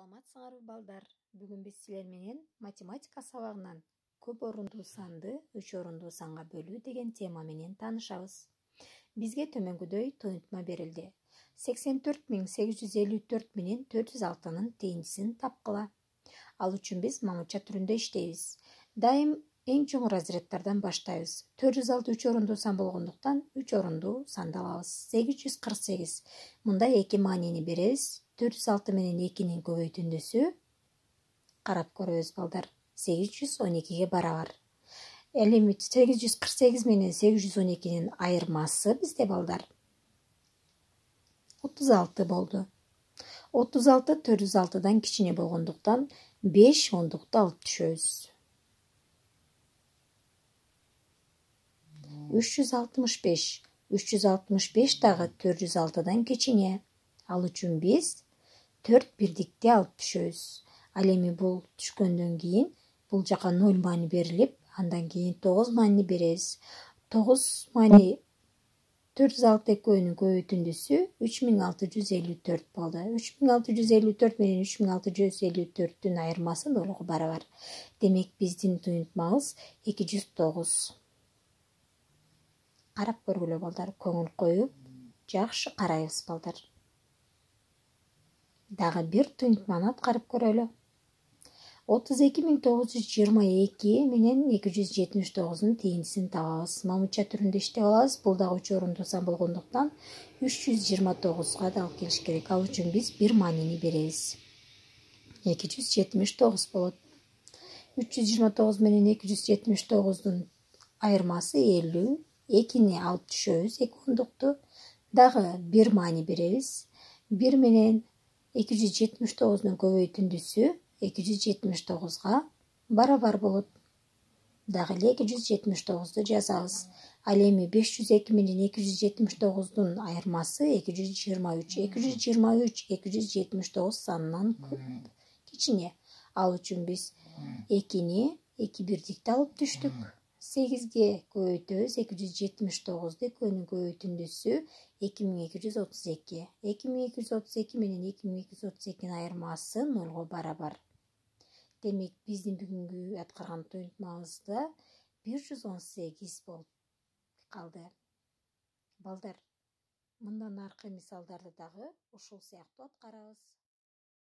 Саламатсыңарбы балдар? Бүгүн биз силер менен математика сабагынан көп орундуу санды 3 орундуу санга бөлүү деген тема менен таанышабыз. Бизге төмөнгүдөй туюнтма берилди. 84.854 менен 406-нын тейиндисин тапкыла. Ал үчүн биз мамыча түрүндө иштейбиз. Дайым эң чоң разрядтардан баштайбыз. 406 3 орундуу сан болгондуктан 3 орундуу санды алабыз. 848. Мында эки маанини беребиз. 406 менен 2-нин көбөйтүндүсү карап көрөбүз балдар. 812-ге барабар. Эми 848 менен 812-нин айырмасы бизде балдар 36 болду. 36 406-дан кичине болгондуктан 5 ондукту алып түшөбүз. 365. 365 дагы 406-дан кичине. Ал үчүн биз 4 бирдикти алып түшөбүз. Ал эми бул түшкөндөн кийин бул жака 0 маани берилип, андан кийин 9 маани беребиз. 9 маани 406 экөөнүн көбөйтүндүсү 3654 болду. 3654 менен 3654-түн айырмасы 0-го барабар. Демек биздин туюнтмабыз 209. Карап көргүлө балдар, көңүл коюп, жакшы карайбыз балдар. Дагы бир туюнтманы аткарып көрөлү. 32922 менен 279-дун тейиндисин табабыз. Мамыча түрүндө иштеп алабыз. Бул дагы 3 орундуу сан болгондуктан 329-га да алып келиш керек. Ал үчүн биз бир маанини беребиз. 279 болот. 329 менен 279-дун айырмасы 50. 2-ни алып түшөбүз, 2 ондукту. Дагы бир маани беребиз. 1 менен 279-дун көбөйтүндүсү 279-га барабар болот. Дагы эле 279-ду жазабыз. Ал эми 502 менен 279-дун айырмасы 223. 223 279 санынан кичине. Ал үчүн биз 2-ни 2 бирдикти алып түштүк. 8-ге көбөйтөбүз. 279-ду экөөнүн көбөйтүндүсү 2232. 2232 менен 2232-нин айырмасы 0-го барабар. Демек биздин бүгүнкү аткарган туюнтмабызда 118 болуп калды. Балдар, мындан аркы мисалдарды дагы ушул сыяктуу аткарабыз.